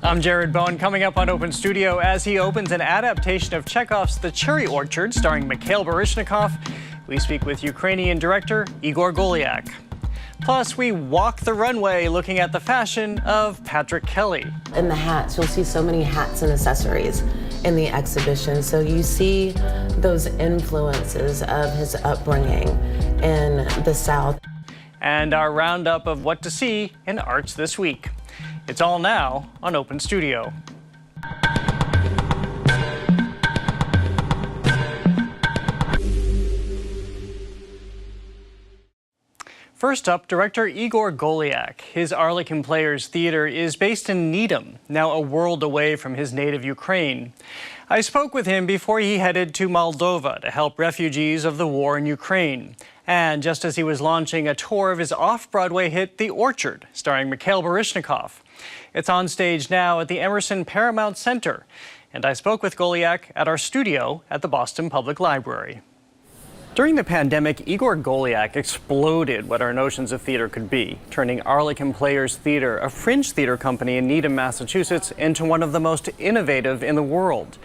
I'm Jared Bowen, coming up on Open Studio as he opens an adaptation of Chekhov's The Cherry Orchard starring Mikhail Baryshnikov. We speak with Ukrainian director Igor Golyak. Plus, we walk the runway looking at the fashion of Patrick Kelly. In the hats, you'll see so many hats and accessories in the exhibition. So you see those influences of his upbringing in the South. And our roundup of what to see in arts this week. It's all now on Open Studio. First up, director Igor Golyak. His Arlekin Players Theatre is based in Needham, now a world away from his native Ukraine. I spoke with him before he headed to Moldova to help refugees of the war in Ukraine. And just as he was launching a tour of his off-Broadway hit, The Orchard, starring Mikhail Baryshnikov. It's on stage now at the Emerson Paramount Center. And I spoke with Golyak at our studio at the Boston Public Library. During the pandemic, Igor Golyak exploded what our notions of theater could be, turning Arlekin Players Theatre, a fringe theater company in Needham, Massachusetts, into one of the most innovative in the world.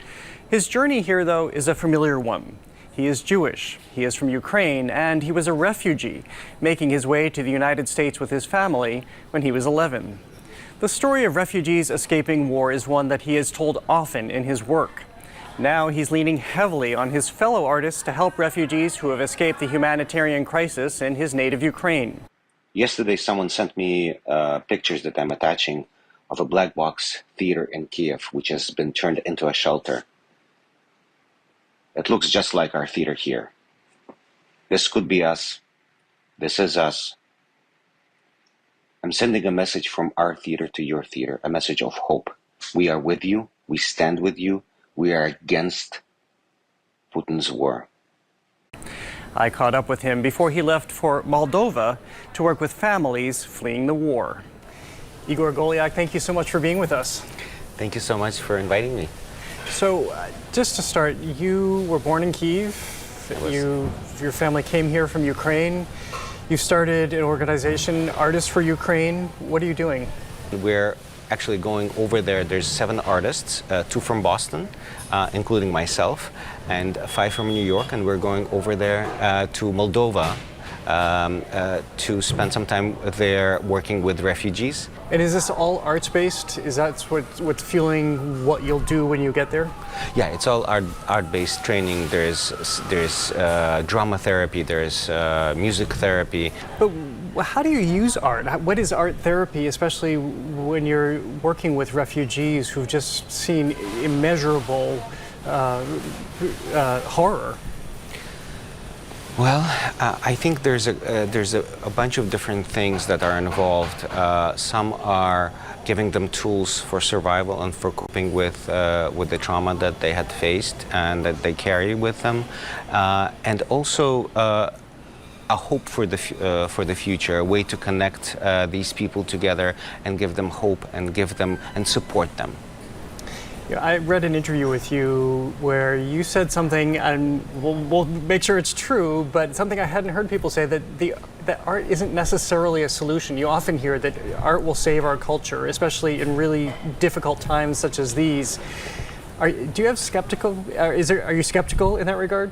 His journey here, though, is a familiar one. He is Jewish, he is from Ukraine, and he was a refugee, making his way to the United States with his family when he was 11. The story of refugees escaping war is one that he has told often in his work. Now he's leaning heavily on his fellow artists to help refugees who have escaped the humanitarian crisis in his native Ukraine. Yesterday, someone sent me pictures that I'm attaching of a black box theater in Kiev, which has been turned into a shelter. It looks just like our theater here. This could be us. This is us. I'm sending a message from our theater to your theater, a message of hope. We are with you. We stand with you. We are against Putin's war. I caught up with him before he left for Moldova to work with families fleeing the war. Igor Golyak, thank you so much for being with us. Thank you so much for inviting me. So, just to start, you were born in Kyiv. Your family came here from Ukraine. You started an organization, Artists for Ukraine. What are you doing? We're actually going over there. There's 7 artists, 2 from Boston, including myself, and 5 from New York, and we're going over there to Moldova to spend some time there working with refugees. And is this all arts-based? Is that what's fueling what you'll do when you get there? Yeah, it's all art-based training. There's drama therapy, there's music therapy. But how do you use art? What is art therapy, especially when you're working with refugees who've just seen immeasurable horror? Well, I think there's a bunch of different things that are involved. Some are giving them tools for survival and for coping with the trauma that they had faced and that they carry with them, and also a hope for the future, a way to connect these people together and give them hope and support them. I read an interview with you where you said something, and we'll make sure it's true, but something I hadn't heard people say, that art isn't necessarily a solution. You often hear that art will save our culture, especially in really difficult times such as these. Are you skeptical in that regard?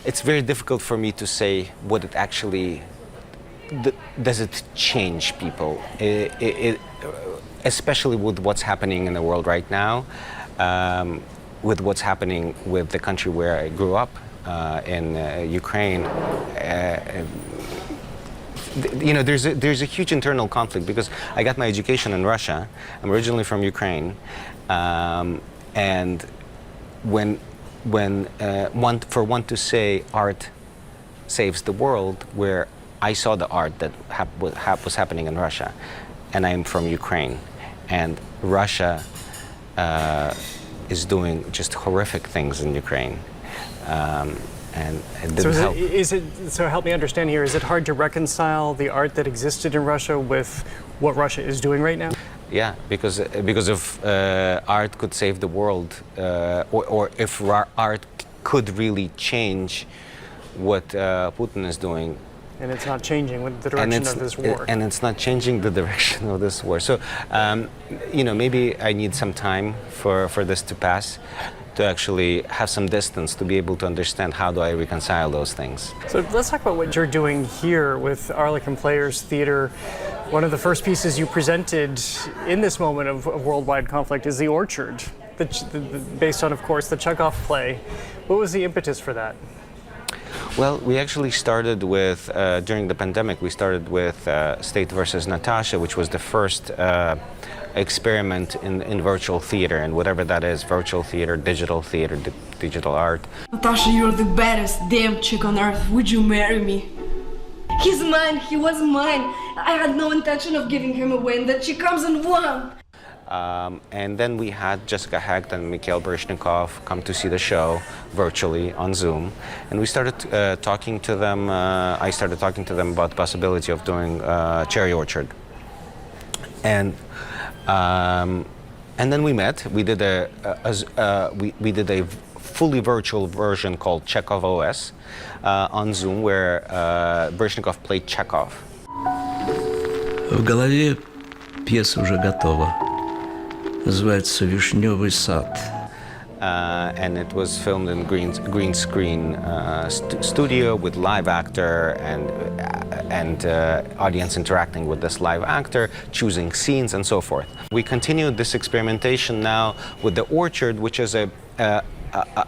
It's very difficult for me to say what it actually does it change people, especially with what's happening in the world right now. With what's happening with the country where I grew up in Ukraine, there's a huge internal conflict because I got my education in Russia. I'm originally from Ukraine, and when one to say art saves the world, where I saw the art that was happening in Russia, and I'm from Ukraine, and Russia is doing just horrific things in Ukraine, and it didn't help. So help me understand here, is it hard to reconcile the art that existed in Russia with what Russia is doing right now? Yeah, because if art could save the world, or if art could really change what Putin is doing, And it's not changing with the direction of this war. And it's not changing the direction of this war. So, maybe I need some time for this to pass, to actually have some distance to be able to understand how do I reconcile those things. So let's talk about what you're doing here with Arlekin Players Theatre. One of the first pieces you presented in this moment of worldwide conflict is The Orchard, based on, of course, the Chekhov play. What was the impetus for that? Well, we actually started with, during the pandemic, we started with State versus Natasha, which was the first experiment in virtual theater, and whatever that is, virtual theater, digital art. Natasha, you're the baddest damn chick on earth. Would you marry me? He's mine, he was mine. I had no intention of giving him away, and that she comes and won. And then we had Jessica Hecht and Mikhail Baryshnikov come to see the show virtually on Zoom, and we started talking to them. I started talking to them about the possibility of doing Cherry Orchard, and then we met. We did we did a fully virtual version called Chekhov OS on Zoom, where Baryshnikov played Chekhov. В голове пьеса уже готова. Называется «Вишневый сад». And it was filmed in green screen studio with live actor and audience interacting with this live actor, choosing scenes and so forth. We continued this experimentation now with The Orchard, which is a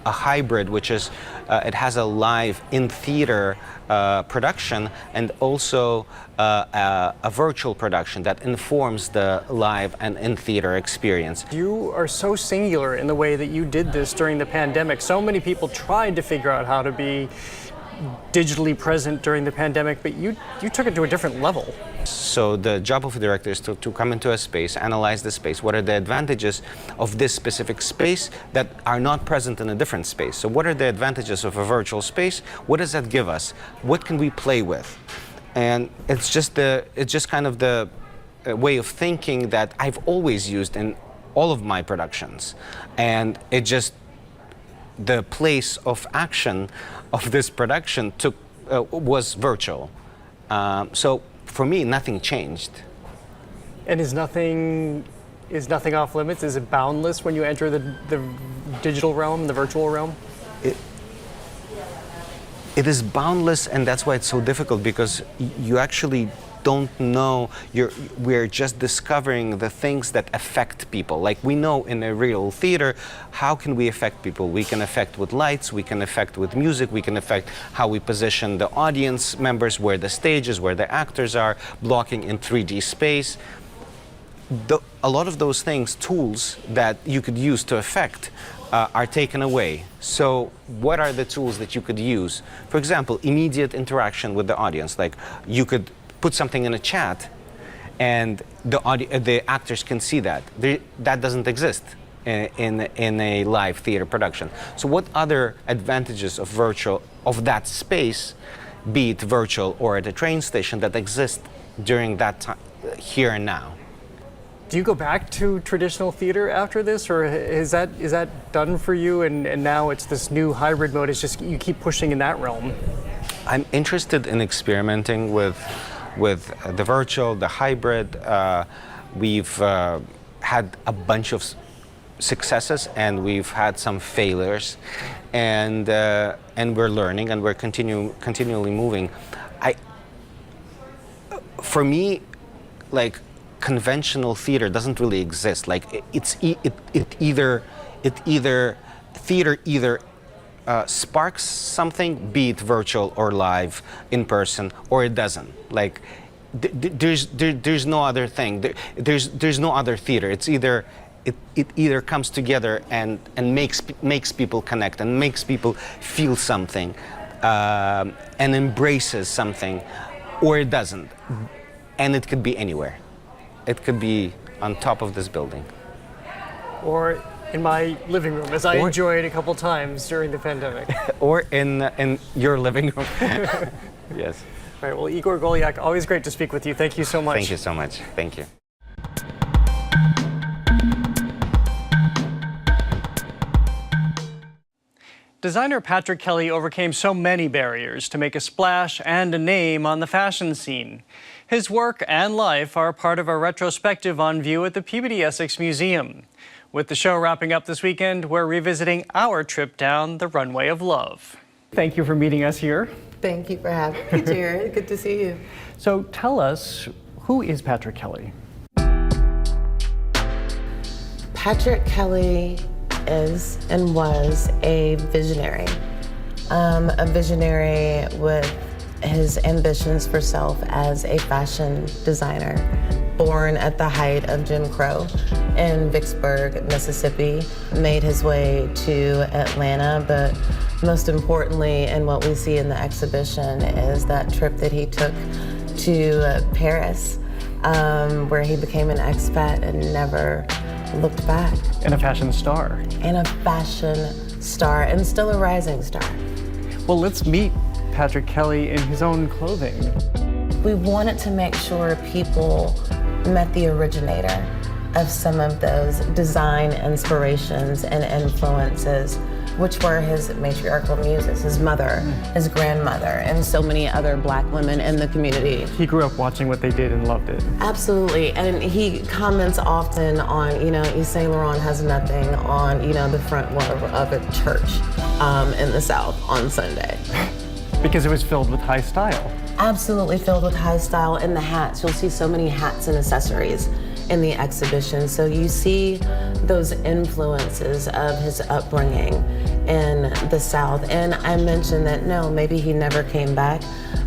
hybrid, which is it has a live in theater production and also a virtual production that informs the live and in theater experience. You are so singular in the way that you did this during the pandemic. So many people tried to figure out how to be digitally present during the pandemic, but you took it to a different level. So the job of a director is to come into a space, analyze the space. What are the advantages of this specific space that are not present in a different space? So what are the advantages of a virtual space? What does that give us? What can we play with? And it's just kind of the way of thinking that I've always used in all of my productions. And it just, the place of action of this production was virtual. So for me, nothing changed. And is nothing off limits? Is it boundless when you enter the digital realm, the virtual realm? It is boundless, and that's why it's so difficult, because you actually don't know. We're just discovering the things that affect people. Like we know in a real theater, how can we affect people? We can affect with lights, we can affect with music, we can affect how we position the audience members, where the stage is, where the actors are, blocking in 3D space. A lot of those things, tools that you could use to affect, are taken away. So what are the tools that you could use? For example, immediate interaction with the audience. Like you could put something in a chat and the actors can see that. That doesn't exist in a live theater production. So what other advantages of that space, be it virtual or at a train station, that exist during that time, here and now? Do you go back to traditional theater after this, or is that done for you, and now it's this new hybrid mode? It's just you keep pushing in that realm? I'm interested in experimenting with the virtual, the hybrid. We've had a bunch of successes and we've had some failures, and we're learning and we're continually moving. For me, like, conventional theater doesn't really exist. Like theater either sparks something, be it virtual or live in person, or it doesn't. Like there's no other thing. There's no other theater. It's either it either comes together and makes people connect and makes people feel something and embraces something, or it doesn't. And it could be anywhere. It could be on top of this building. Or in my living room, as I enjoyed a couple times during the pandemic. Or in your living room. Yes. All right, well, Igor Golyak, always great to speak with you. Thank you so much. Thank you so much. Thank you. Designer Patrick Kelly overcame so many barriers to make a splash and a name on the fashion scene. His work and life are part of a retrospective on view at the Peabody Essex Museum. With the show wrapping up this weekend, we're revisiting our trip down the runway of love. Thank you for meeting us here. Thank you for having me, Jared. Good to see you. So tell us, who is Patrick Kelly? Patrick Kelly is and was a visionary with his ambitions for self as a fashion designer. Born at the height of Jim Crow in Vicksburg, Mississippi, made his way to Atlanta, but most importantly, and what we see in the exhibition, is that trip that he took to Paris, where he became an expat and never looked back. And a fashion star. And a fashion star, and still a rising star. Well, let's meet Patrick Kelly in his own clothing. We wanted to make sure people met the originator of some of those design inspirations and influences, which were his matriarchal muses, his mother, his grandmother, and so many other Black women in the community. He grew up watching what they did and loved it. Absolutely, and he comments often on, Yves Saint Laurent has nothing on, the front of a church in the South on Sunday. Because it was filled with high style. Absolutely filled with high style, and the hats. You'll see so many hats and accessories in the exhibition. So you see those influences of his upbringing in the South. And I mentioned that, no, maybe he never came back,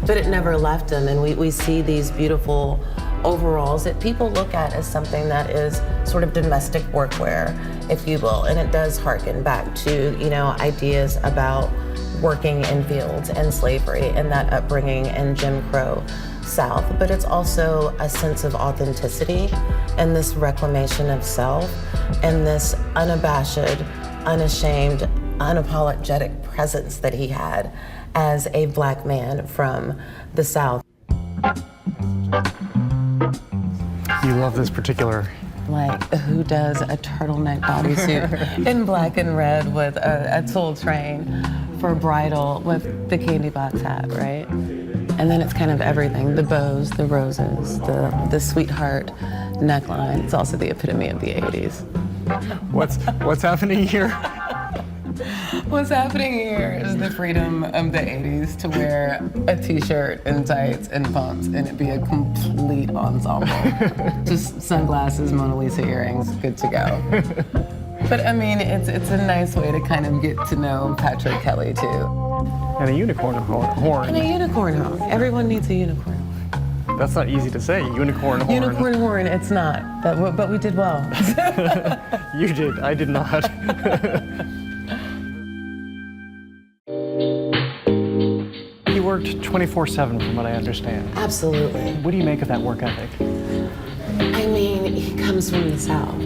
but it never left him. And we see these beautiful overalls that people look at as something that is sort of domestic workwear, if you will. And it does harken back to, ideas about working in fields and slavery and that upbringing in Jim Crow South. But it's also a sense of authenticity and this reclamation of self and this unabashed, unashamed, unapologetic presence that he had as a Black man from the South. You love this particular. Like, who does a turtleneck bodysuit in black and red with a tulle train for bridal with the candy box hat, right? And then it's kind of everything, the bows, the roses, the sweetheart neckline. It's also the epitome of the 80s. What's happening here? What's happening here is the freedom of the 80s to wear a t-shirt and tights and pumps and it be a complete ensemble. Just sunglasses, Mona Lisa earrings, good to go. But I mean, it's a nice way to kind of get to know Patrick Kelly too. And a unicorn horn. And a unicorn horn. Everyone needs a unicorn horn. That's not easy to say, unicorn horn. Unicorn horn, it's not, but we did well. You did, I did not. He worked 24/7 from what I understand. Absolutely. What do you make of that work ethic? I mean, he comes from the South.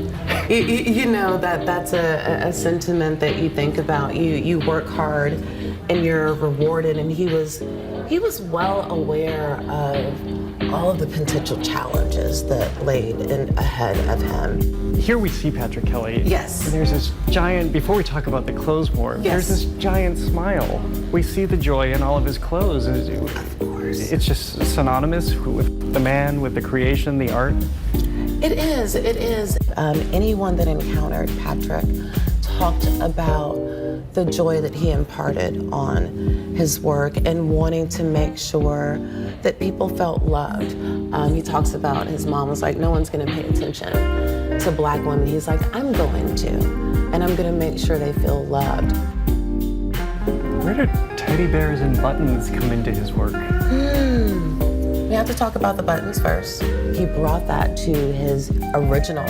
That's a sentiment that you think about. You work hard and you're rewarded, and he was well aware of all of the potential challenges that laid ahead of him. Here we see Patrick Kelly. Yes. And there's this giant, before we talk about the clothes more, yes, there's this giant smile. We see the joy in all of his clothes. Of course. It's just synonymous with the man, with the creation, the art. It is. Anyone that encountered Patrick talked about the joy that he imparted on his work and wanting to make sure that people felt loved. He talks about his mom was like, no one's gonna pay attention to Black women. He's like, I'm going to, and I'm gonna make sure they feel loved. Where did teddy bears and buttons come into his work? We have to talk about the buttons first. He brought that to his original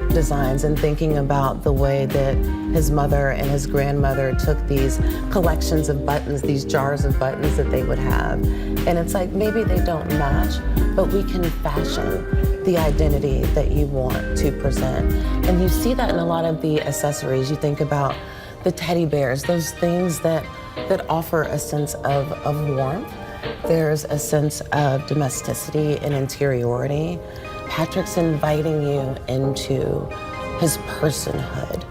designs and thinking about the way that his mother and his grandmother took these collections of buttons, these jars of buttons that they would have. And it's like, maybe they don't match, but we can fashion the identity that you want to present. And you see that in a lot of the accessories. You think about the teddy bears, those things that offer a sense of warmth. There's a sense of domesticity and interiority. Patrick's inviting you into his personhood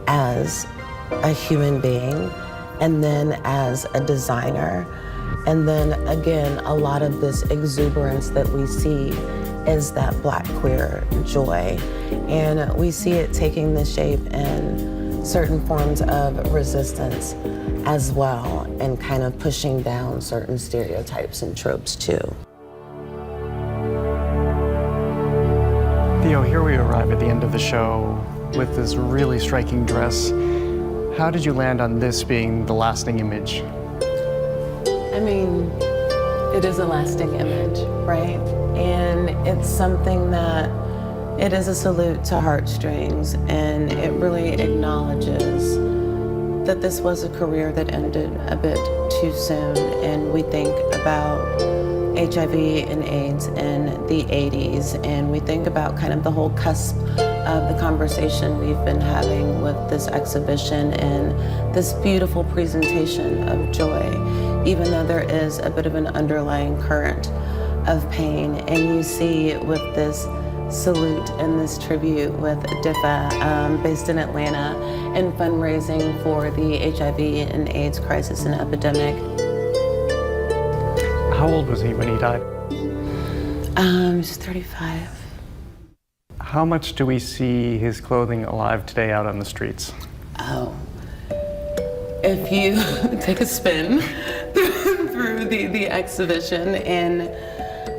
as a human being and then as a designer. And then again, a lot of this exuberance that we see is that Black queer joy. And we see it taking the shape in certain forms of resistance as well, and kind of pushing down certain stereotypes and tropes too. Theo, here we arrive at the end of the show with this really striking dress. How did you land on this being the lasting image? I mean, it is a lasting image, right? And it's something that, it is a salute to heartstrings, and it really acknowledges that this was a career that ended a bit too soon. And we think about HIV and AIDS in the 80s, and we think about kind of the whole cusp of the conversation we've been having with this exhibition and this beautiful presentation of joy, even though there is a bit of an underlying current of pain. And you see with this salute and this tribute with DIFA, based in Atlanta, and fundraising for the HIV and AIDS crisis and epidemic. How old was he when he died? He's 35. How much do we see his clothing alive today out on the streets? Oh, if you take a spin through the exhibition and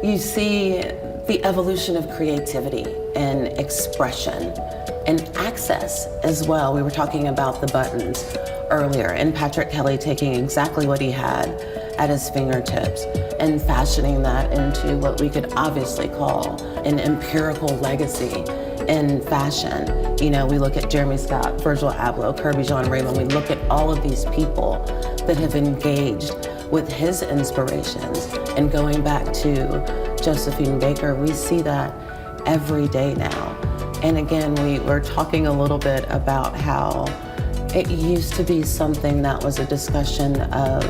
you see the evolution of creativity and expression and access as well. We were talking about the buttons earlier, and Patrick Kelly taking exactly what he had at his fingertips and fashioning that into what we could obviously call an empirical legacy in fashion. You know, we look at Jeremy Scott, Virgil Abloh, Kirby John Raymond. We look at all of these people that have engaged with his inspirations. And going back to Josephine Baker, we see that every day now. And again, we were talking a little bit about how it used to be something that was a discussion of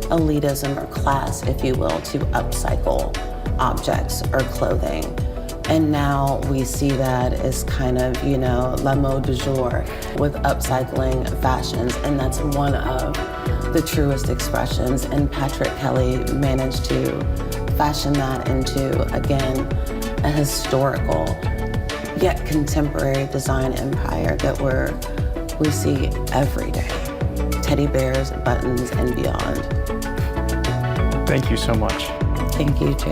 elitism or class, if you will, to upcycle objects or clothing. And now we see that as kind of, you know, la mode du jour with upcycling fashions. And that's one of the truest expressions. And Patrick Kelly managed to fashion that into, again, a historical yet contemporary design empire that we see every day. Teddy bears, buttons, and beyond. Thank you so much. Thank you, too.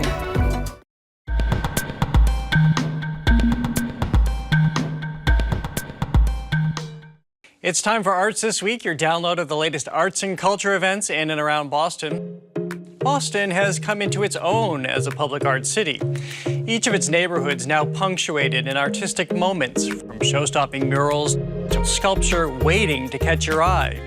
It's time for Arts This Week, your download of the latest arts and culture events in and around Boston. Boston has come into its own as a public art city. Each of its neighborhoods now punctuated in artistic moments, from show-stopping murals to sculpture waiting to catch your eye.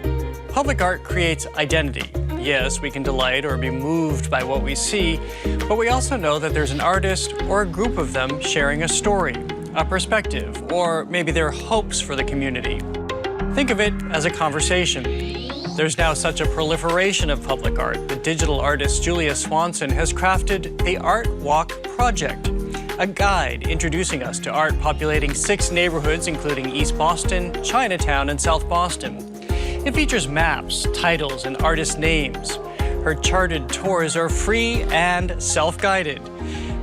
Public art creates identity. Yes, we can delight or be moved by what we see, but we also know that there's an artist or a group of them sharing a story, a perspective, or maybe their hopes for the community. Think of it as a conversation. There's now such a proliferation of public art that digital artist Julia Swanson has crafted the Art Walk Project, a guide introducing us to art populating 6 neighborhoods, including East Boston, Chinatown, and South Boston. It features maps, titles, and artist names. Her charted tours are free and self-guided.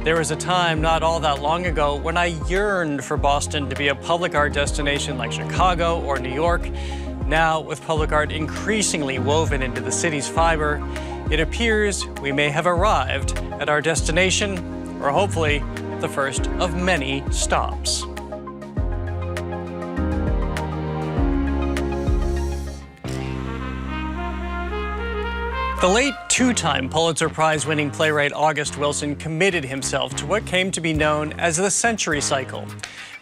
There was a time not all that long ago when I yearned for Boston to be a public art destination like Chicago or New York. Now, with public art increasingly woven into the city's fiber, it appears we may have arrived at our destination, or hopefully the first of many stops. The late 2-time Pulitzer Prize-winning playwright August Wilson committed himself to what came to be known as the Century Cycle,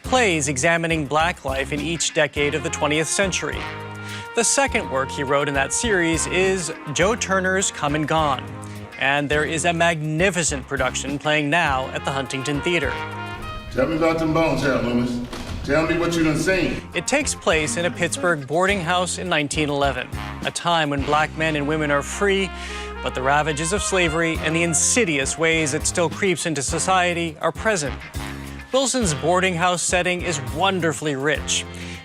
plays examining Black life in each decade of the 20th century. The second work he wrote in that series is Joe Turner's Come and Gone, and there is a magnificent production playing now at the Huntington Theater. Tell me about them bones here, Loomis. Tell me what you done seen. It takes place in a Pittsburgh boarding house in 1911, a time when Black men and women are free, but the ravages of slavery and the insidious ways it still creeps into society are present. Wilson's boarding house setting is wonderfully rich,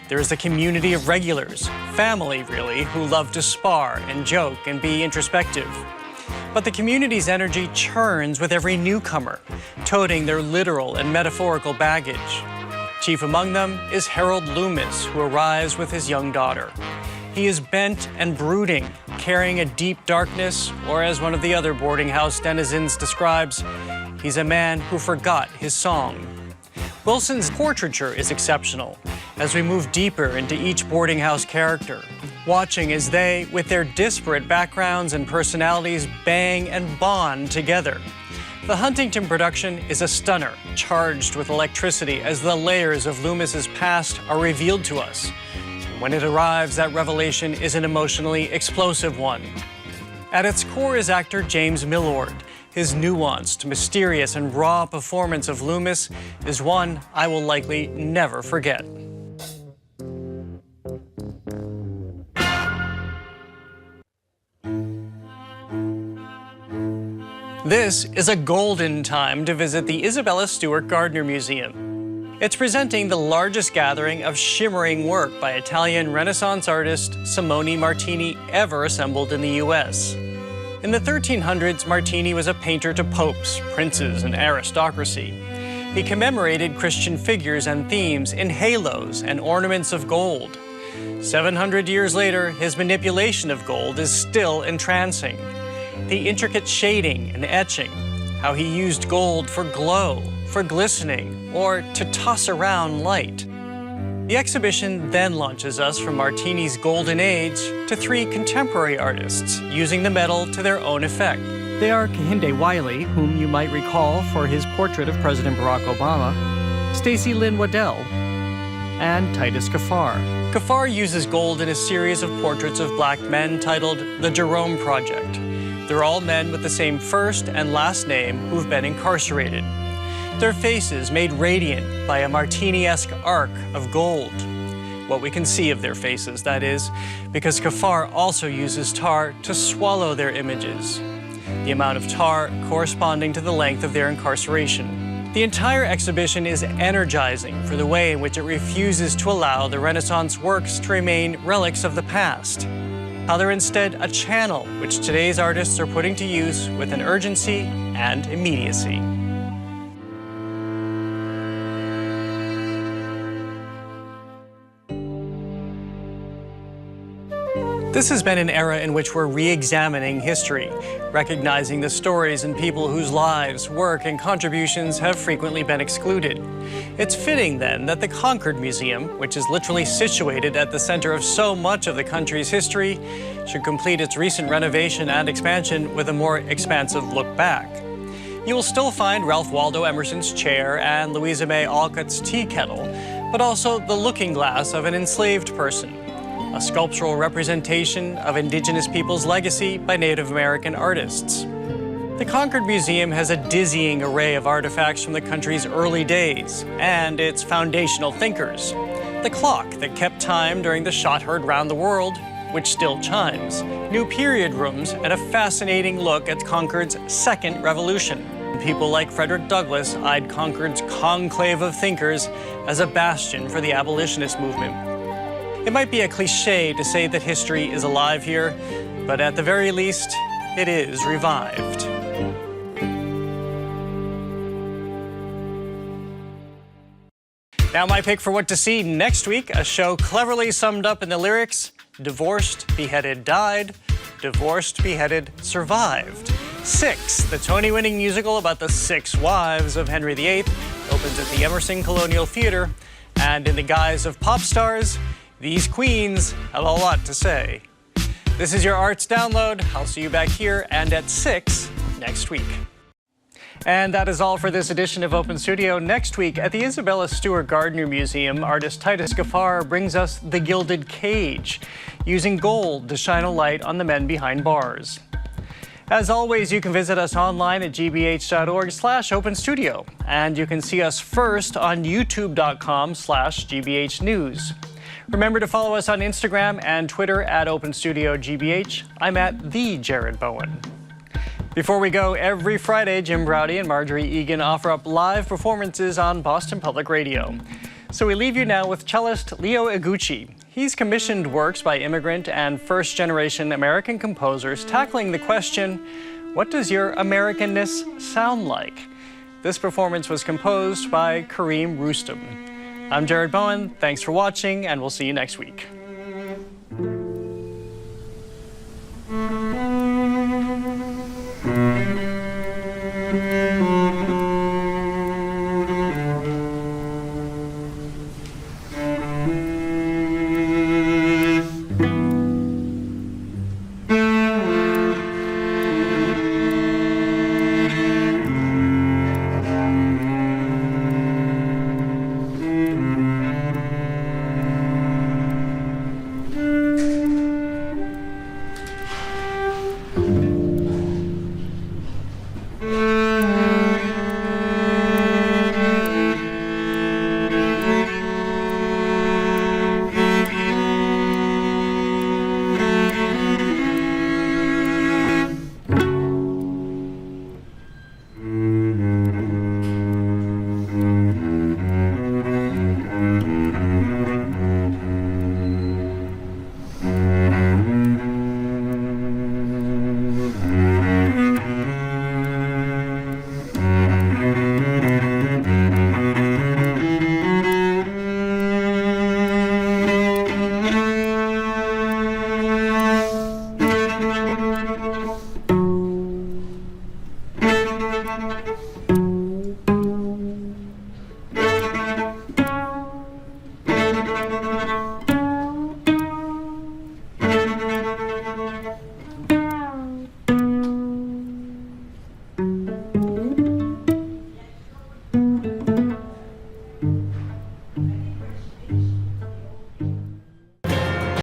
There is a community of regulars, family really, who love to spar and joke and be introspective. But the community's energy churns with every newcomer, toting their literal and metaphorical baggage. Chief among them is Harold Loomis, who arrives with his young daughter. He is bent and brooding, carrying a deep darkness, or as one of the other boarding house denizens describes, he's a man who forgot his song. Wilson's portraiture is exceptional as we move deeper into each boarding house character, watching as they, with their disparate backgrounds and personalities, bang and bond together. The Huntington production is a stunner, charged with electricity as the layers of Loomis's past are revealed to us. When it arrives, that revelation is an emotionally explosive one. At its core is actor James Millward. His nuanced, mysterious, and raw performance of Loomis is one I will likely never forget. This is a golden time to visit the Isabella Stewart Gardner Museum. It's presenting the largest gathering of shimmering work by Italian Renaissance artist Simone Martini ever assembled in the U.S. In the 1300s, Martini was a painter to popes, princes, and aristocracy. He commemorated Christian figures and themes in halos and ornaments of gold. 700 years later, his manipulation of gold is still entrancing. The intricate shading and etching, how he used gold for glow, for glistening, or to toss around light. The exhibition then launches us from Martini's golden age to three contemporary artists using the metal to their own effect. They are Kehinde Wiley, whom you might recall for his portrait of President Barack Obama, Stacy Lynn Waddell, and Titus Kaphar. Kaphar uses gold in a series of portraits of black men titled The Jerome Project. They're all men with the same first and last name who've been incarcerated. Their faces made radiant by a Martini-esque arc of gold. What we can see of their faces, that is, because Kaphar also uses tar to swallow their images, the amount of tar corresponding to the length of their incarceration. The entire exhibition is energizing for the way in which it refuses to allow the Renaissance works to remain relics of the past. How they're instead a channel which today's artists are putting to use with an urgency and immediacy. This has been an era in which we're re-examining history, recognizing the stories and people whose lives, work, and contributions have frequently been excluded. It's fitting, then, that the Concord Museum, which is literally situated at the center of so much of the country's history, should complete its recent renovation and expansion with a more expansive look back. You will still find Ralph Waldo Emerson's chair and Louisa May Alcott's tea kettle, but also the looking glass of an enslaved person, a sculptural representation of Indigenous peoples' legacy by Native American artists. The Concord Museum has a dizzying array of artifacts from the country's early days and its foundational thinkers. The clock that kept time during the shot heard round the world, which still chimes. New period rooms and a fascinating look at Concord's second revolution. People like Frederick Douglass eyed Concord's conclave of thinkers as a bastion for the abolitionist movement. It might be a cliche to say that history is alive here, but at the very least, it is revived. Now my pick for what to see next week, a show cleverly summed up in the lyrics, divorced, beheaded, died, divorced, beheaded, survived. Six, the Tony-winning musical about the 6 wives of Henry VIII, opens at the Emerson Colonial Theatre, and in the guise of pop stars, these queens have a lot to say. This is your Arts Download. I'll see you back here and at 6 next week. And that is all for this edition of Open Studio. Next week at the Isabella Stewart Gardner Museum, artist Titus Kaphar brings us The Gilded Cage, using gold to shine a light on the men behind bars. As always, you can visit us online at gbh.org/openstudio, and you can see us first on youtube.com/gbhnews. Remember to follow us on Instagram and Twitter at OpenStudioGBH. I'm at the Jared Bowen. Before we go, every Friday, Jim Browdy and Marjorie Egan offer up live performances on Boston Public Radio. So we leave you now with cellist Leo Iguchi. He's commissioned works by immigrant and first-generation American composers tackling the question, what does your Americanness sound like? This performance was composed by Kareem Rustam. I'm Jared Bowen. Thanks for watching, and we'll see you next week.